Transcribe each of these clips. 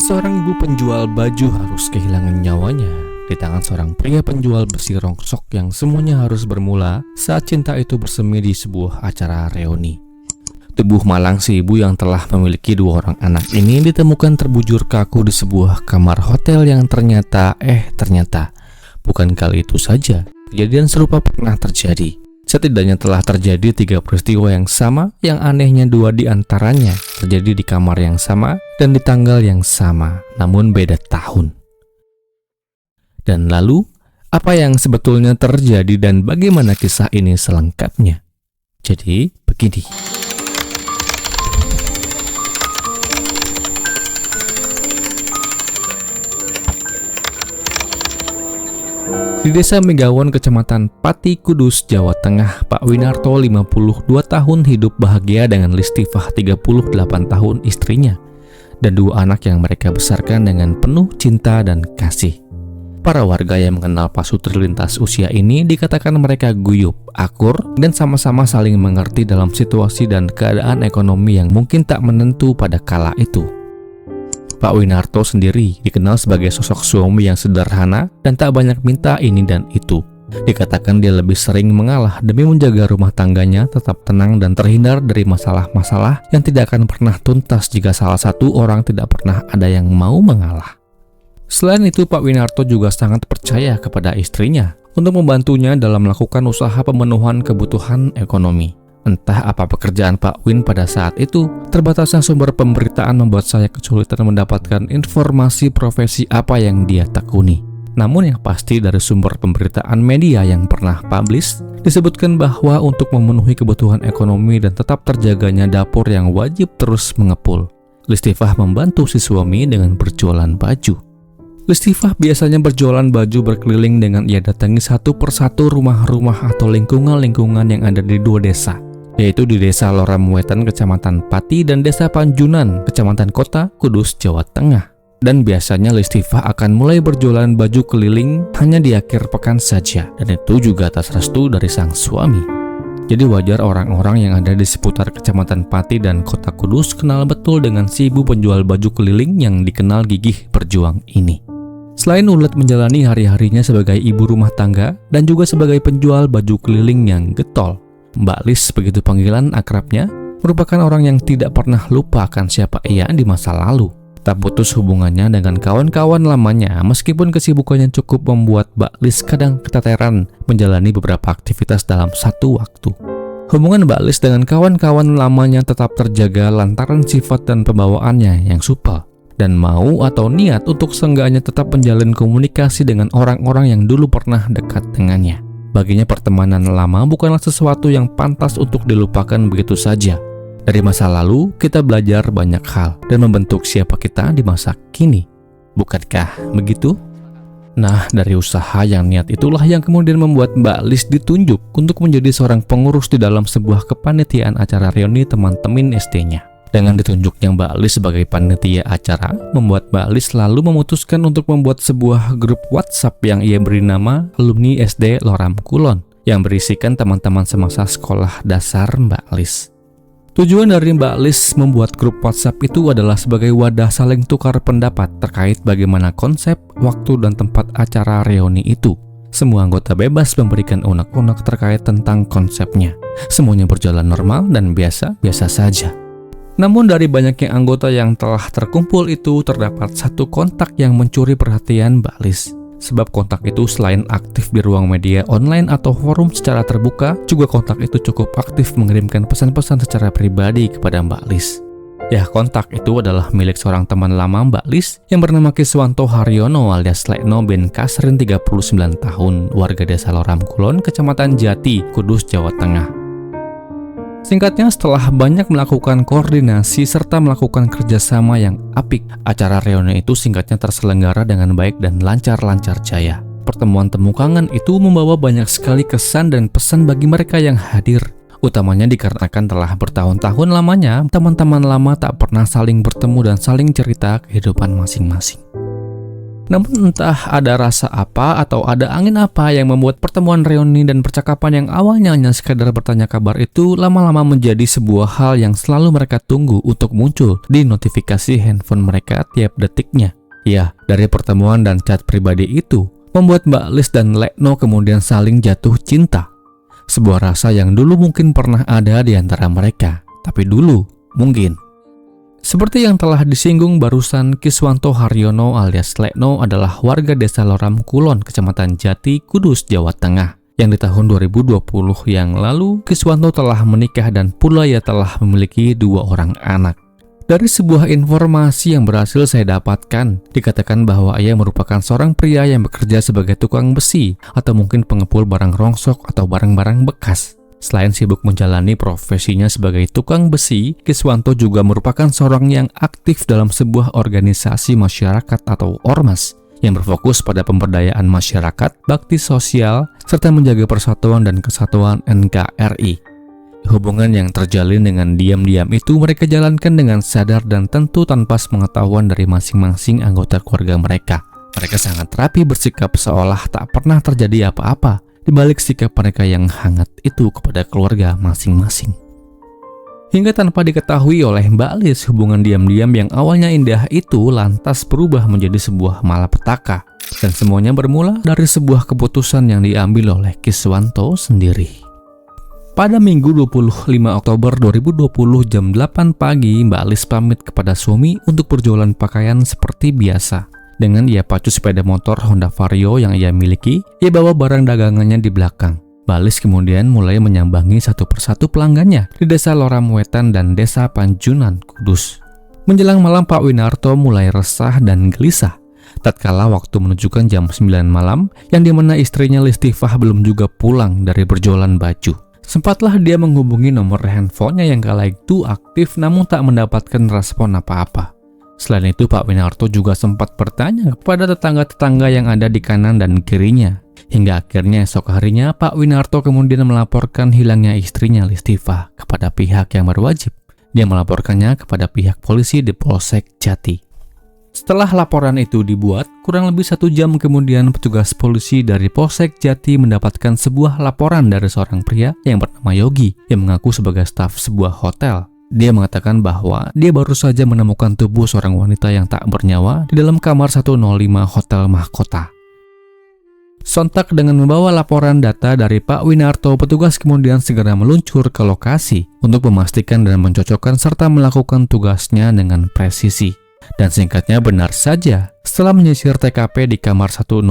Seorang ibu penjual baju harus kehilangan nyawanya di tangan seorang pria penjual besi rongsok yang semuanya harus bermula saat cinta itu bersemi di sebuah acara reuni. Tubuh malang si ibu yang telah memiliki 2 orang anak ini ditemukan terbujur kaku di sebuah kamar hotel yang ternyata bukan kali itu saja kejadian serupa pernah terjadi. Setidaknya telah terjadi 3 peristiwa yang sama, yang anehnya 2 di antaranya terjadi di kamar yang sama dan di tanggal yang sama, namun beda tahun. Dan lalu, apa yang sebetulnya terjadi dan bagaimana kisah ini selengkapnya? Jadi, begini. Di Desa Megawon, Kecamatan Pati, Kudus, Jawa Tengah, Pak Winarto 52 tahun hidup bahagia dengan Listifah 38 tahun istrinya dan 2 anak yang mereka besarkan dengan penuh cinta dan kasih. Para warga yang mengenal Pak Sutri lintas usia ini dikatakan mereka guyup, akur, dan sama-sama saling mengerti dalam situasi dan keadaan ekonomi yang mungkin tak menentu pada kala itu. Pak Winarto sendiri dikenal sebagai sosok suami yang sederhana dan tak banyak minta ini dan itu. Dikatakan dia lebih sering mengalah demi menjaga rumah tangganya tetap tenang dan terhindar dari masalah-masalah yang tidak akan pernah tuntas jika salah satu orang tidak pernah ada yang mau mengalah. Selain itu, Pak Winarto juga sangat percaya kepada istrinya untuk membantunya dalam melakukan usaha pemenuhan kebutuhan ekonomi. Entah apa pekerjaan Pak Win pada saat itu, terbatasnya sumber pemberitaan membuat saya kesulitan mendapatkan informasi profesi apa yang dia tekuni. Namun yang pasti dari sumber pemberitaan media yang pernah publish, disebutkan bahwa untuk memenuhi kebutuhan ekonomi dan tetap terjaganya dapur yang wajib terus mengepul, Listifah membantu si suami dengan berjualan baju. Listifah biasanya berjualan baju berkeliling dengan ia datangi satu persatu rumah-rumah atau lingkungan-lingkungan yang ada di 2 desa, yaitu di Desa Loramwetan, Kecamatan Pati, dan Desa Panjunan, Kecamatan Kota, Kudus, Jawa Tengah. Dan biasanya Listifah akan mulai berjualan baju keliling hanya di akhir pekan saja, dan itu juga atas restu dari sang suami. Jadi wajar orang-orang yang ada di seputar Kecamatan Pati dan Kota Kudus kenal betul dengan si ibu penjual baju keliling yang dikenal gigih berjuang ini. Selain ulet menjalani hari-harinya sebagai ibu rumah tangga dan juga sebagai penjual baju keliling yang getol, Mbak Lis, begitu panggilan akrabnya, merupakan orang yang tidak pernah lupa akan siapa ia di masa lalu. Tak putus hubungannya dengan kawan-kawan lamanya, meskipun kesibukannya cukup membuat Mbak Lis kadang keteteran menjalani beberapa aktivitas dalam satu waktu. Hubungan Mbak Lis dengan kawan-kawan lamanya tetap terjaga lantaran sifat dan pembawaannya yang supel, dan mau atau niat untuk seenggaknya tetap menjalin komunikasi dengan orang-orang yang dulu pernah dekat dengannya. Baginya pertemanan lama bukanlah sesuatu yang pantas untuk dilupakan begitu saja. Dari masa lalu, kita belajar banyak hal dan membentuk siapa kita di masa kini. Bukankah begitu? Nah, dari usaha yang niat itulah yang kemudian membuat Mbak Lis ditunjuk untuk menjadi seorang pengurus di dalam sebuah kepanitiaan acara reuni teman-teman SD-nya. Dengan ditunjuknya Mbak Lis sebagai panitia acara, membuat Mbak Lis lalu memutuskan untuk membuat sebuah grup WhatsApp yang ia beri nama Alumni SD Loram Kulon, yang berisikan teman-teman semasa sekolah dasar Mbak Lis. Tujuan dari Mbak Lis membuat grup WhatsApp itu adalah sebagai wadah saling tukar pendapat terkait bagaimana konsep, waktu, dan tempat acara reuni itu. Semua anggota bebas memberikan unek-unek terkait tentang konsepnya. Semuanya berjalan normal dan biasa-biasa saja. Namun dari banyaknya anggota yang telah terkumpul itu, terdapat satu kontak yang mencuri perhatian Mbak Lis. Sebab kontak itu selain aktif di ruang media online atau forum secara terbuka, juga kontak itu cukup aktif mengirimkan pesan-pesan secara pribadi kepada Mbak Lis. Ya, kontak itu adalah milik seorang teman lama Mbak Lis yang bernama Kiswanto Haryono alias Lekno bin Kasrin 39 tahun, warga Desa Loram Kulon, Kecamatan Jati, Kudus, Jawa Tengah. Singkatnya, setelah banyak melakukan koordinasi serta melakukan kerjasama yang apik, acara reuni itu singkatnya terselenggara dengan baik dan lancar-lancar jaya. Pertemuan temu kangen itu membawa banyak sekali kesan dan pesan bagi mereka yang hadir. Utamanya dikarenakan telah bertahun-tahun lamanya, teman-teman lama tak pernah saling bertemu dan saling cerita kehidupan masing-masing. Namun entah ada rasa apa atau ada angin apa yang membuat pertemuan reuni dan percakapan yang awalnya hanya sekadar bertanya kabar itu lama-lama menjadi sebuah hal yang selalu mereka tunggu untuk muncul di notifikasi handphone mereka tiap detiknya. Ya, dari pertemuan dan chat pribadi itu membuat Mbak Lis dan Letno kemudian saling jatuh cinta. Sebuah rasa yang dulu mungkin pernah ada di antara mereka, tapi dulu mungkin. Seperti yang telah disinggung barusan, Kiswanto Haryono alias Letno adalah warga desa Loram Kulon, Kecamatan Jati, Kudus, Jawa Tengah. Yang di tahun 2020 yang lalu, Kiswanto telah menikah dan pula ia telah memiliki 2 orang anak. Dari sebuah informasi yang berhasil saya dapatkan, dikatakan bahwa ia merupakan seorang pria yang bekerja sebagai tukang besi atau mungkin pengepul barang rongsok atau barang-barang bekas. Selain sibuk menjalani profesinya sebagai tukang besi, Kiswanto juga merupakan seorang yang aktif dalam sebuah organisasi masyarakat atau ormas yang berfokus pada pemberdayaan masyarakat, bakti sosial, serta menjaga persatuan dan kesatuan NKRI. Hubungan yang terjalin dengan diam-diam itu mereka jalankan dengan sadar dan tentu tanpa sepengetahuan dari masing-masing anggota keluarga mereka. Mereka sangat rapi bersikap seolah tak pernah terjadi apa-apa di balik sikap mereka yang hangat itu kepada keluarga masing-masing. Hingga tanpa diketahui oleh Mbak Lis, hubungan diam-diam yang awalnya indah itu lantas berubah menjadi sebuah malapetaka. Dan semuanya bermula dari sebuah keputusan yang diambil oleh Kiswanto sendiri. Pada Minggu 25 Oktober 2020 jam 8 pagi, Mbak Lis pamit kepada suami untuk berjualan pakaian seperti biasa. Dengan ia pacu sepeda motor Honda Vario yang ia miliki, ia bawa barang dagangannya di belakang. Mbak Lis kemudian mulai menyambangi satu persatu pelanggannya di Desa Loram Wetan dan Desa Panjunan, Kudus. Menjelang malam, Pak Winarto mulai resah dan gelisah. Tatkala waktu menunjukkan jam 9 malam, yang dimana istrinya Listifah belum juga pulang dari berjualan baju. Sempatlah dia menghubungi nomor handphonenya yang kala itu aktif namun tak mendapatkan respon apa-apa. Selain itu, Pak Winarto juga sempat bertanya kepada tetangga-tetangga yang ada di kanan dan kirinya. Hingga akhirnya esok harinya, Pak Winarto kemudian melaporkan hilangnya istrinya Listifah kepada pihak yang berwajib. Dia melaporkannya kepada pihak polisi di Polsek Jati. Setelah laporan itu dibuat, kurang lebih 1 jam kemudian petugas polisi dari Polsek Jati mendapatkan sebuah laporan dari seorang pria yang bernama Yogi yang mengaku sebagai staf sebuah hotel. Dia mengatakan bahwa dia baru saja menemukan tubuh seorang wanita yang tak bernyawa di dalam kamar 105 Hotel Mahkota. Sontak dengan membawa laporan data dari Pak Winarto, petugas kemudian segera meluncur ke lokasi untuk memastikan dan mencocokkan serta melakukan tugasnya dengan presisi. Dan singkatnya benar saja, setelah menyisir TKP di kamar 105,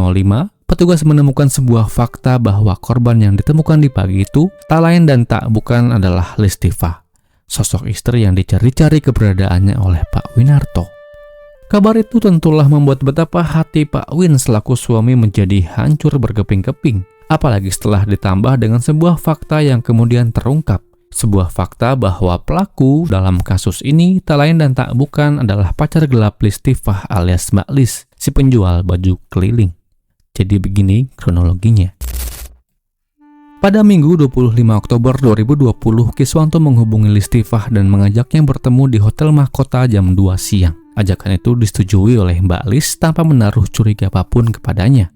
petugas menemukan sebuah fakta bahwa korban yang ditemukan di pagi itu tak lain dan tak bukan adalah Listifah, sosok istri yang dicari-cari keberadaannya oleh Pak Winarto. Kabar itu tentulah membuat betapa hati Pak Win selaku suami menjadi hancur berkeping-keping, apalagi setelah ditambah dengan sebuah fakta yang kemudian terungkap. Sebuah fakta bahwa pelaku dalam kasus ini tak lain dan tak bukan adalah pacar gelap Listifah alias Mbak Lis, si penjual baju keliling. Jadi begini kronologinya. Pada Minggu 25 Oktober 2020, Kiswanto menghubungi Listifah dan mengajaknya bertemu di Hotel Mahkota jam 2 siang. Ajakan itu disetujui oleh Mbak Lis tanpa menaruh curiga apapun kepadanya.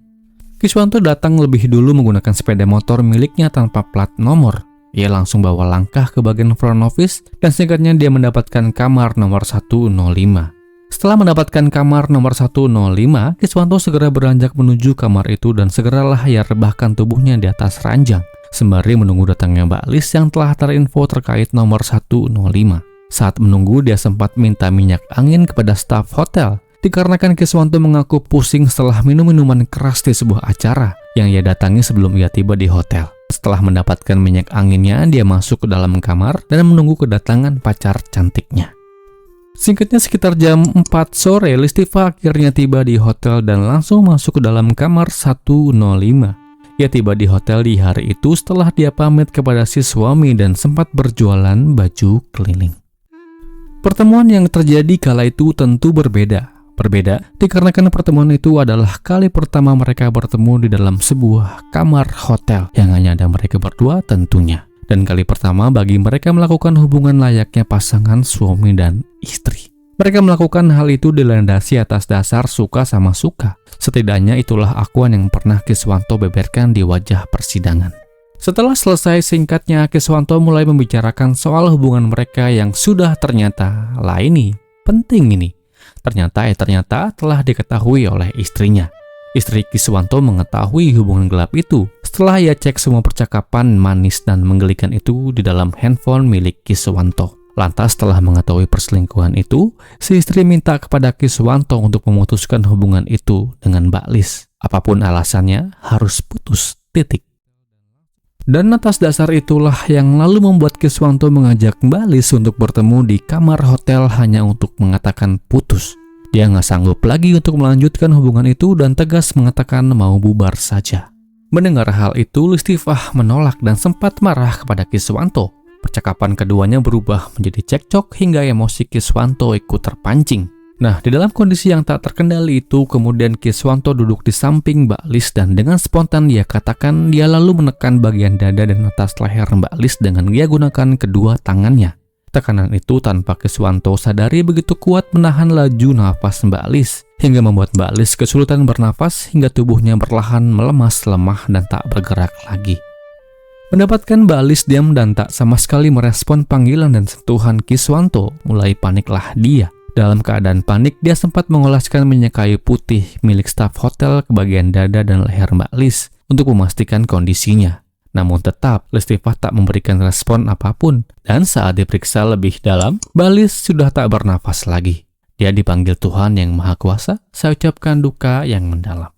Kiswanto datang lebih dulu menggunakan sepeda motor miliknya tanpa plat nomor. Ia langsung bawa langkah ke bagian front office dan singkatnya dia mendapatkan kamar nomor 105. Setelah mendapatkan kamar nomor 105, Kiswanto segera beranjak menuju kamar itu dan segeralah ia rebahkan tubuhnya di atas ranjang, sembari menunggu datangnya Mbak Lis yang telah terinfo terkait nomor 105. Saat menunggu, dia sempat minta minyak angin kepada staf hotel, dikarenakan Kiswanto mengaku pusing setelah minum minuman keras di sebuah acara yang ia datangi sebelum ia tiba di hotel. Setelah mendapatkan minyak anginnya, dia masuk ke dalam kamar dan menunggu kedatangan pacar cantiknya. Singkatnya sekitar jam 4 sore, Listifah akhirnya tiba di hotel dan langsung masuk ke dalam kamar 105. Ia tiba di hotel di hari itu setelah dia pamit kepada si suami dan sempat berjualan baju keliling. Pertemuan yang terjadi kala itu tentu berbeda dikarenakan pertemuan itu adalah kali pertama mereka bertemu di dalam sebuah kamar hotel yang hanya ada mereka berdua tentunya. Dan kali pertama bagi mereka melakukan hubungan layaknya pasangan suami dan istri. Mereka melakukan hal itu dilandasi atas dasar suka sama suka. Setidaknya itulah akuan yang pernah Kiswanto beberkan di wajah persidangan. Setelah selesai singkatnya, Kiswanto mulai membicarakan soal hubungan mereka yang sudah ternyata penting ini. Ternyata telah diketahui oleh istrinya. Istri Kiswanto mengetahui hubungan gelap itu setelah ia cek semua percakapan manis dan menggelikan itu di dalam handphone milik Kiswanto. Lantas setelah mengetahui perselingkuhan itu, si istri minta kepada Kiswanto untuk memutuskan hubungan itu dengan Mbak Lis. Apapun alasannya, harus putus, titik. Dan atas dasar itulah yang lalu membuat Kiswanto mengajak Mbak Lis untuk bertemu di kamar hotel hanya untuk mengatakan putus. Dia nggak sanggup lagi untuk melanjutkan hubungan itu dan tegas mengatakan mau bubar saja. Mendengar hal itu, Listifah menolak dan sempat marah kepada Kiswanto. Percakapan keduanya berubah menjadi cekcok hingga emosi Kiswanto ikut terpancing. Nah, di dalam kondisi yang tak terkendali itu, kemudian Kiswanto duduk di samping Mbak Lis dan dengan spontan dia katakan dia lalu menekan bagian dada dan atas leher Mbak Lis dengan dia gunakan kedua tangannya. Tekanan itu tanpa Kiswanto sadari begitu kuat menahan laju nafas Mbak Lis, hingga membuat Mbak Lis kesulitan bernafas hingga tubuhnya perlahan melemas lemah dan tak bergerak lagi. Mendapatkan Mbak Lis diam dan tak sama sekali merespon panggilan dan sentuhan Kiswanto, mulai paniklah dia. Dalam keadaan panik, dia sempat mengoleskan minyak kayu putih milik staf hotel ke bagian dada dan leher Mbak Lis untuk memastikan kondisinya. Namun tetap, Listifah tak memberikan respon apapun, dan saat diperiksa lebih dalam, Mbak Lis sudah tak bernafas lagi. Dia dipanggil Tuhan Yang Maha Kuasa, saya ucapkan duka yang mendalam.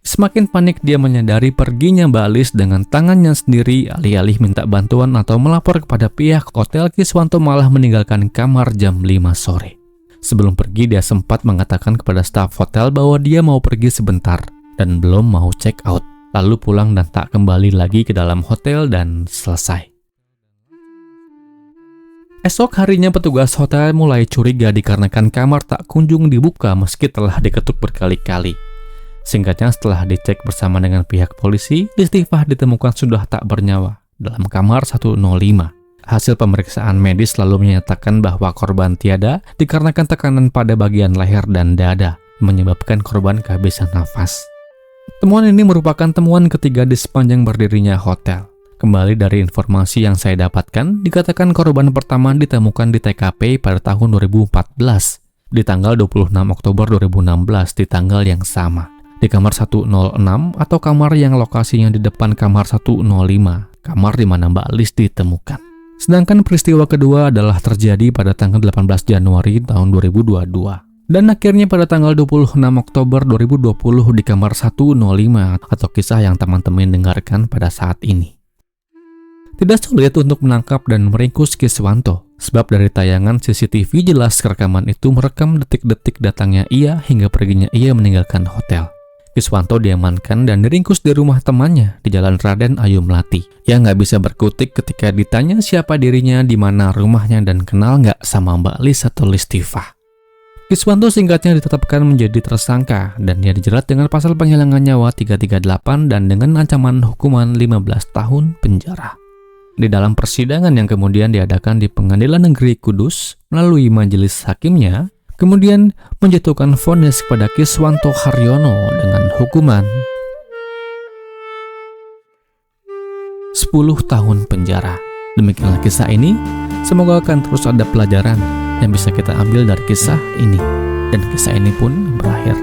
Semakin panik dia menyadari perginya Mbak Lis dengan tangannya sendiri, alih-alih minta bantuan atau melapor kepada pihak hotel, Kiswanto malah meninggalkan kamar jam 5 sore. Sebelum pergi dia sempat mengatakan kepada staf hotel bahwa dia mau pergi sebentar dan belum mau check out, lalu pulang dan tak kembali lagi ke dalam hotel dan selesai. Esok harinya petugas hotel mulai curiga dikarenakan kamar tak kunjung dibuka meski telah diketuk berkali-kali. Singkatnya, setelah dicek bersama dengan pihak polisi, Listifah ditemukan sudah tak bernyawa dalam kamar 105. Hasil pemeriksaan medis lalu menyatakan bahwa korban tiada dikarenakan tekanan pada bagian leher dan dada, menyebabkan korban kehabisan nafas. Temuan ini merupakan temuan ketiga di sepanjang berdirinya hotel. Kembali dari informasi yang saya dapatkan, dikatakan korban pertama ditemukan di TKP pada tahun 2014, di tanggal 26 Oktober 2016 di tanggal yang sama. Di kamar 106 atau kamar yang lokasinya di depan kamar 105, kamar di mana Mbak Lis ditemukan. Sedangkan peristiwa kedua adalah terjadi pada tanggal 18 Januari tahun 2022. Dan akhirnya pada tanggal 26 Oktober 2020 di kamar 105 atau kisah yang teman-teman dengarkan pada saat ini. Tidak sulit untuk menangkap dan meringkus Kiswanto, sebab dari tayangan CCTV jelas rekaman itu merekam detik-detik datangnya ia hingga perginya ia meninggalkan hotel. Kiswanto diamankan dan diringkus di rumah temannya di Jalan Raden Ayu Melati. Ia nggak bisa berkutik ketika ditanya siapa dirinya, di mana rumahnya, dan kenal nggak sama Mbak Lis atau Listifah. Kiswanto singkatnya ditetapkan menjadi tersangka dan dia dijerat dengan pasal penghilangan nyawa 338 dan dengan ancaman hukuman 15 tahun penjara. Di dalam persidangan yang kemudian diadakan di Pengadilan Negeri Kudus melalui majelis hakimnya, kemudian menjatuhkan vonis kepada Kiswanto Haryono dengan hukuman 10 tahun penjara. Demikianlah kisah ini. Semoga akan terus ada pelajaran yang bisa kita ambil dari kisah ini. Dan kisah ini pun berakhir